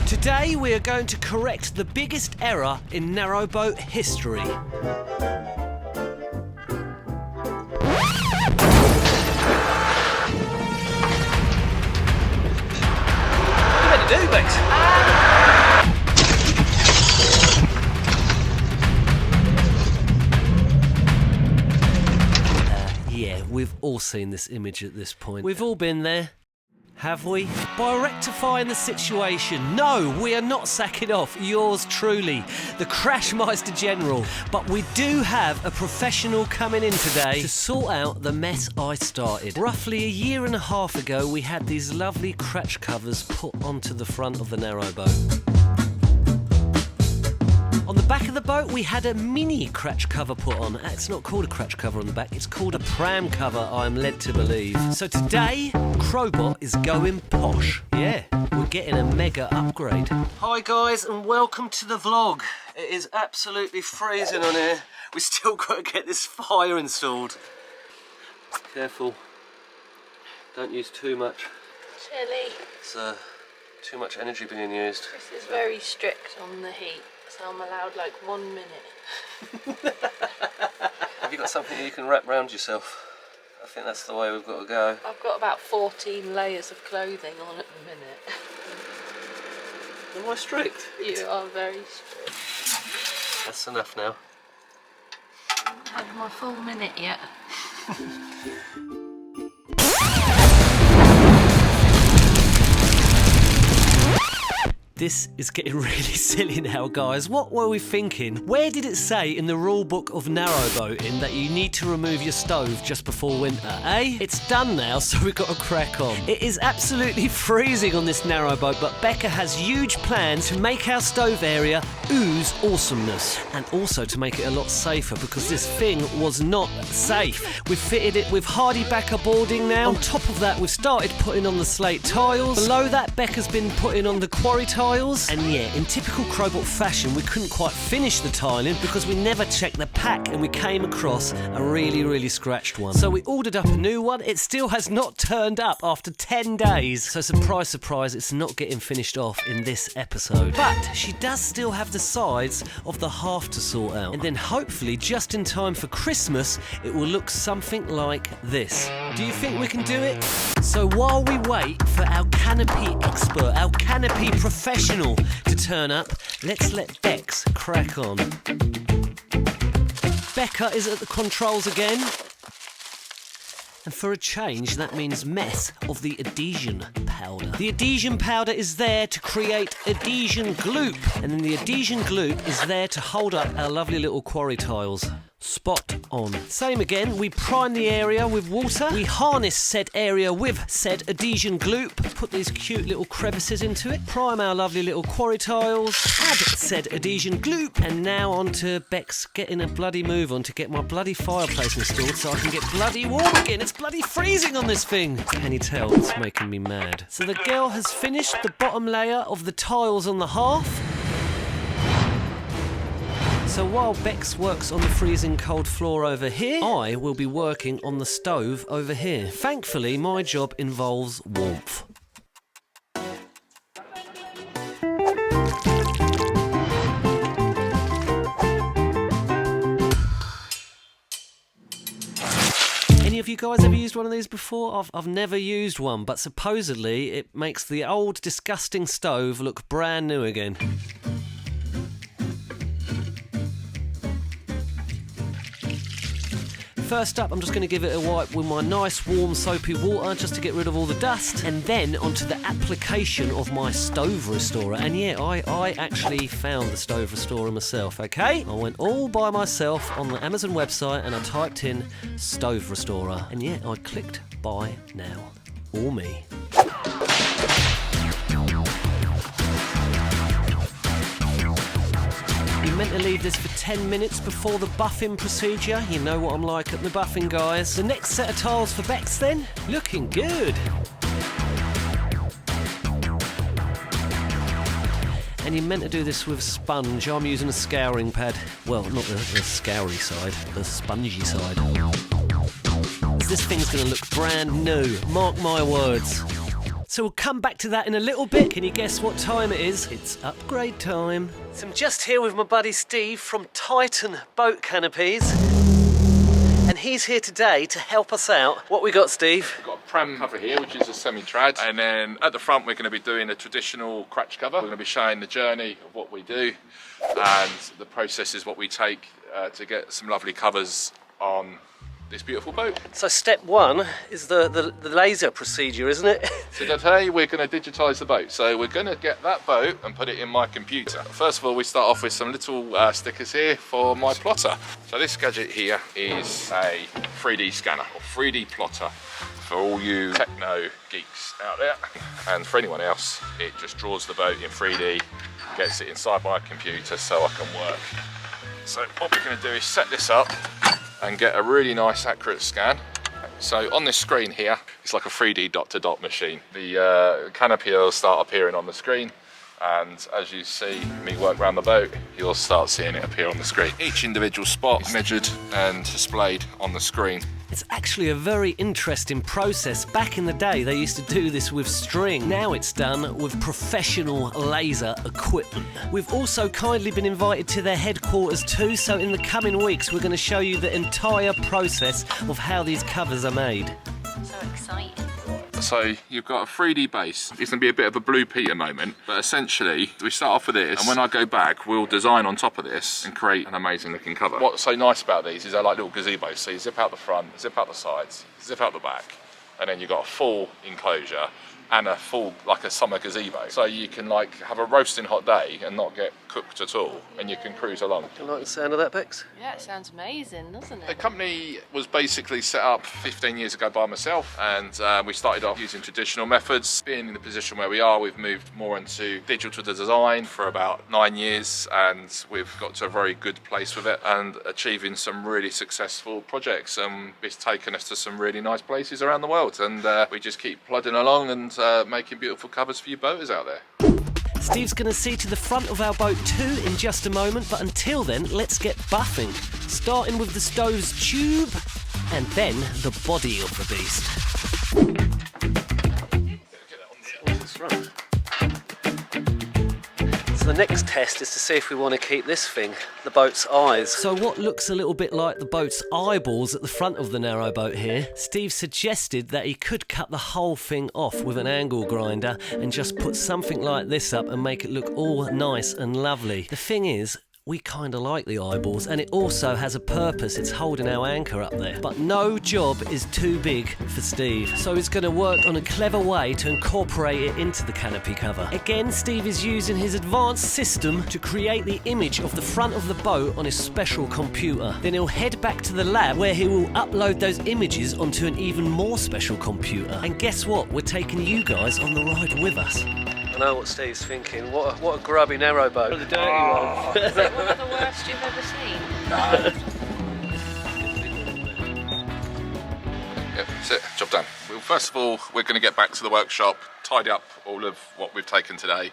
Today we are going to correct the biggest error in narrowboat history. You better do, Bex. Yeah, we've all seen this image at this point. We've all been there. Have we? By rectifying the situation, no, we are not sacking off yours truly, the Crashmeister General, but we do have a professional coming in today to sort out the mess I started. Roughly a year and a half ago, we had these lovely cratch covers put onto the front of the narrowboat. On the back of the boat, we had a mini cratch cover put on. It's not called a cratch cover on the back, it's called a pram cover, I'm led to believe. So today, Crobot is going posh. Yeah, we're getting a mega upgrade. Hi guys, and welcome to the vlog. It is absolutely freezing on here. We still got to get this fire installed. Careful, don't use too much. Chilly. It's too much energy being used. This is very strict on the heat. So I'm allowed like 1 minute. Have you got something you can wrap around yourself? I think that's the way we've got to go. I've got about 14 layers of clothing on at the minute. Am I strict? You are very strict. That's enough now. I haven't had my full minute yet. This is getting really silly now, guys. What were we thinking? Where did it say in the rule book of narrowboating that you need to remove your stove just before winter, eh? It's done now, so we've got to crack on. It is absolutely freezing on this narrowboat, but Becca has huge plans to make our stove area ooze awesomeness. And also to make it a lot safer, because this thing was not safe. We've fitted it with hardy backer boarding now. On top of that, we've started putting on the slate tiles. Below that, Becca's been putting on the quarry tiles. And yeah, in typical Crobot fashion, we couldn't quite finish the tiling because we never checked the pack and we came across a really scratched one. So we ordered up a new one. It still has not turned up after 10 days. So surprise, surprise, it's not getting finished off in this episode. But she does still have the sides of the hearth to sort out. And then hopefully, just in time for Christmas, it will look something like this. Do you think we can do it? So while we wait for our canopy expert, our canopy professional to turn up, let's let Bex crack on. Becca is at the controls again. And for a change, that means mess of the adhesion powder. The adhesion powder is there to create adhesion gloop. And then the adhesion gloop is there to hold up our lovely little quarry tiles. Spot on. Same again, we prime the area with water. We harness said area with said adhesion gloop. Put these cute little crevices into it. Prime our lovely little quarry tiles. Add said adhesion gloop. And now on to Bex getting a bloody move on to get my bloody fireplace installed so I can get bloody warm again. It's bloody freezing on this thing. Can you tell? It's making me mad. So the girl has finished the bottom layer of the tiles on the hearth. So while Bex works on the freezing cold floor over here, I will be working on the stove over here. Thankfully, my job involves warmth. Any of you guys ever used one of these before? I've never used one, but supposedly it makes the old disgusting stove look brand new again. First up, I'm just going to give it a wipe with my nice warm soapy water just to get rid of all the dust, and then onto the application of my stove restorer. And yeah, I actually found the stove restorer myself, okay? I went all by myself on the Amazon website and I typed in stove restorer, and yeah, I clicked buy now. All me. You're meant to leave this for 10 minutes before the buffing procedure. You know what I'm like at the buffing, guys. The next set of tiles for Bex then, looking good. And you're meant to do this with a sponge. I'm using a scouring pad. Well, not the scoury side, the spongy side. This thing's going to look brand new, mark my words. So we'll come back to that in a little bit. Can you guess what time it is? It's upgrade time. So I'm just here with my buddy Steve from Titan Boat Canopies. And he's here today to help us out. What we got, Steve? We've got a pram cover here, which is a semi-trad. And then at the front, we're going to be doing a traditional crutch cover. We're going to be showing the journey of what we do and the processes what we take to get some lovely covers on this beautiful boat. So step one is the laser procedure, isn't it? So today we're going to digitise the boat. So we're going to get that boat and put it in my computer. First of all, we start off with some little stickers here for my plotter. So this gadget here is a 3D scanner or 3D plotter for all you techno geeks out there. And for anyone else, it just draws the boat in 3D, gets it inside my computer so I can work. So what we're going to do is set this up and get a really nice accurate scan. So on this screen here, it's like a 3D dot-to-dot machine. The canopy will start appearing on the screen, and as you see me work around the boat, you'll start seeing it appear on the screen. Each individual spot is measured and displayed on the screen. It's actually a very interesting process. Back in the day, they used to do this with string. Now it's done with professional laser equipment. We've also kindly been invited to their headquarters too, so in the coming weeks, we're going to show you the entire process of how these covers are made. So exciting. So you've got a 3D base. It's going to be a bit of a Blue Peter moment, but essentially we start off with this, and when I go back, we'll design on top of this and create an amazing looking cover. What's so nice about these is they're like little gazebos. So you zip out the front, zip out the sides, zip out the back, and then you've got a full enclosure and a full, like a summer gazebo. So you can like have a roasting hot day and not get cooked at all, and you can cruise along. Do you like the sound of that, Bex? Yeah, it sounds amazing, doesn't The it? company was basically set up 15 years ago by myself, and we started off using traditional methods. Being in the position where we are, we've moved more into digital design for about 9 years, and we've got to a very good place with it and achieving some really successful projects. It's taken us to some really nice places around the world, and we just keep plodding along and making beautiful covers for you boaters out there. Steve's going to see to the front of our boat too in just a moment, but until then, let's get buffing. Starting with the stove's tube, and then the body of the beast. So the next test is to see if we want to keep this thing, the boat's eyes. So what looks a little bit like the boat's eyeballs at the front of the narrowboat here, Steve suggested that he could cut the whole thing off with an angle grinder and just put something like this up and make it look all nice and lovely. The thing is, we kind of like the eyeballs, and it also has a purpose. It's holding our anchor up there. But no job is too big for Steve, so he's going to work on a clever way to incorporate it into the canopy cover. Again, Steve is using his advanced system to create the image of the front of the boat on his special computer. Then he'll head back to the lab where he will upload those images onto an even more special computer. And guess what? We're taking you guys on the ride with us. I know what Steve's thinking. What a grubby narrowboat. The dirty one. Is it one of the worst you've ever seen? Yep, that's it, job done. Well, first of all, we're going to get back to the workshop, tidy up all of what we've taken today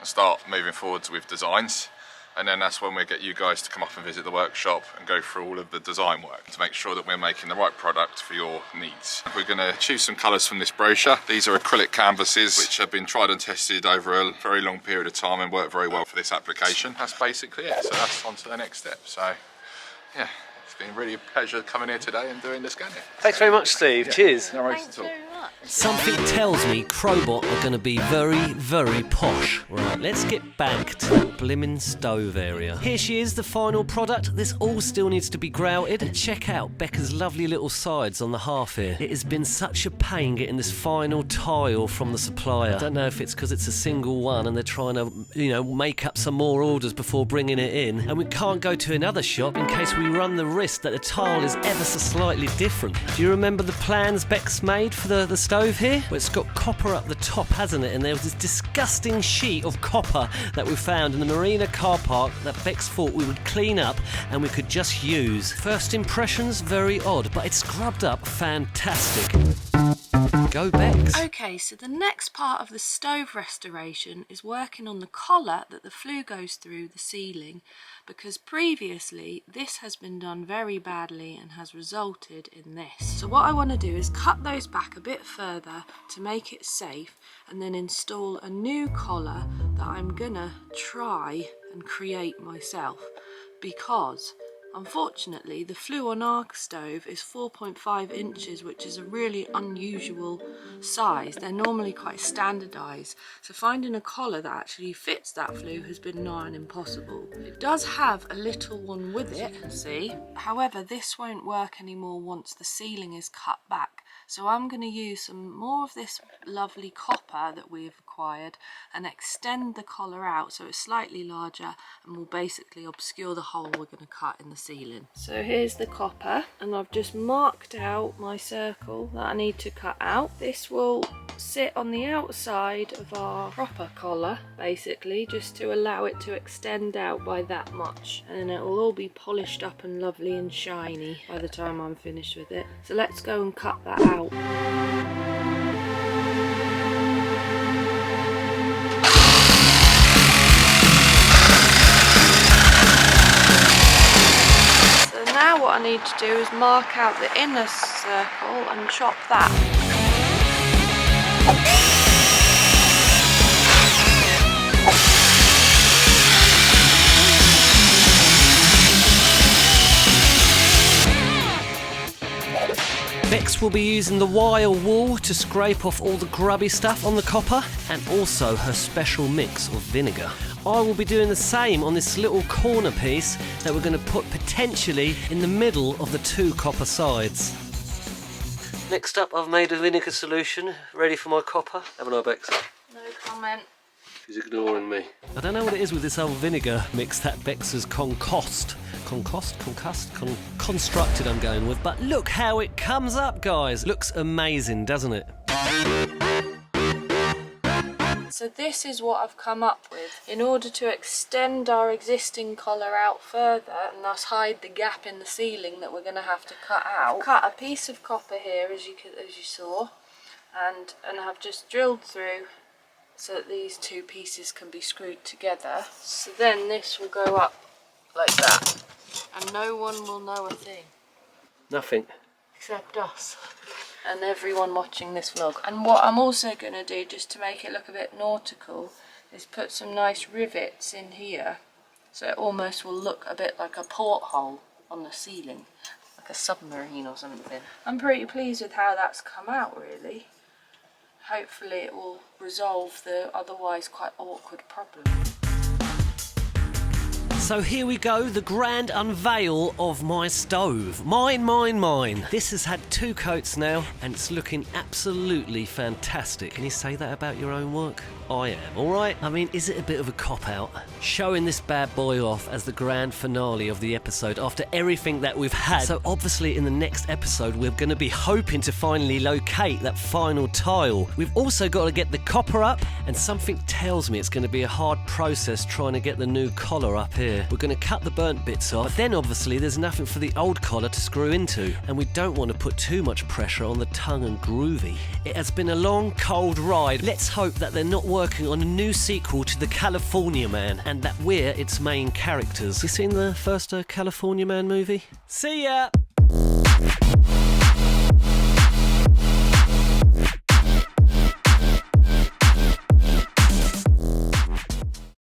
and start moving forwards with designs. And then that's when we get you guys to come up and visit the workshop and go through all of the design work to make sure that we're making the right product for your needs. We're going to choose some colours from this brochure. These are acrylic canvases which have been tried and tested over a very long period of time and work very well for this application. That's basically it, so that's on to the next step. So yeah, it's been really a pleasure coming here today and doing the scanning. Thanks very much, Steve. Cheers. No worries Thanks at all. very much. Something tells me Crobot are going to be very, very posh. Right, let's get back to that blimmin' stove area. Here she is, the final product. This all still needs to be grouted. Check out Becca's lovely little sides on the hearth here. It has been such a pain getting this final tile from the supplier. I don't know if it's because it's a single one and they're trying to, make up some more orders before bringing it in. And we can't go to another shop in case we run the risk that the tile is ever so slightly different. Do you remember the plans Beck's made for the stove here? Well, it's got copper up the top, hasn't it? And there was this disgusting sheet of copper that we found in the Marina car park that Bex thought we would clean up and we could just use. First impressions, very odd, but it's scrubbed up fantastic. Go Bex. Okay, so the next part of the stove restoration is working on the collar that the flue goes through the ceiling, because previously this has been done very badly and has resulted in this. So what I want to do is cut those back a bit further to make it safe, and then install a new collar that I'm gonna try and create myself, because unfortunately the flue on our stove is 4.5 inches, which is a really unusual size. They're normally quite standardised, so finding a collar that actually fits that flue has been nigh on impossible. It does have a little one with it, see? However, this won't work anymore once the ceiling is cut back. So I'm going to use some more of this lovely copper that we've acquired and extend the collar out so it's slightly larger and will basically obscure the hole we're going to cut in the ceiling. So here's the copper, and I've just marked out my circle that I need to cut out. This will sit on the outside of our proper collar, basically, just to allow it to extend out by that much, and then it will all be polished up and lovely and shiny by the time I'm finished with it. So let's go and cut that out. So now what I need to do is mark out the inner circle and chop that. Bex will be using the wire wool to scrape off all the grubby stuff on the copper, and also her special mix of vinegar. I will be doing the same on this little corner piece that we're going to put potentially in the middle of the two copper sides. Next up, I've made a vinegar solution ready for my copper. Haven't I, Bex? No comment. She's ignoring me. I don't know what it is with this old vinegar mix that Bex has constructed, I'm going with, but look how it comes up, guys. Looks amazing, doesn't it? So this is what I've come up with in order to extend our existing collar out further and thus hide the gap in the ceiling that we're going to have to cut out. Cut a piece of copper here, as you saw, and I've just drilled through so that these two pieces can be screwed together. So then this will go up like that, and no one will know a thing. Nothing. Except us and everyone watching this vlog. And what I'm also going to do, just to make it look a bit nautical, is put some nice rivets in here so it almost will look a bit like a porthole on the ceiling, like a submarine or something. I'm pretty pleased with how that's come out, really. Hopefully it will resolve the otherwise quite awkward problem. So here we go, the grand unveil of my stove. Mine. This has had 2 coats now, and it's looking absolutely fantastic. Can you say that about your own work? I am, alright? I mean, is it a bit of a cop-out? Showing this bad boy off as the grand finale of the episode after everything that we've had. So obviously in the next episode we're going to be hoping to finally locate that final tile. We've also got to get the copper up, and something tells me it's going to be a hard process trying to get the new collar up here. We're going to cut the burnt bits off, but then obviously there's nothing for the old collar to screw into, and we don't want to put too much pressure on the tongue and groovy. It has been a long, cold ride. Let's hope that they're not working on a new sequel to The California Man, and that we're its main characters. You seen the first California Man movie? See ya!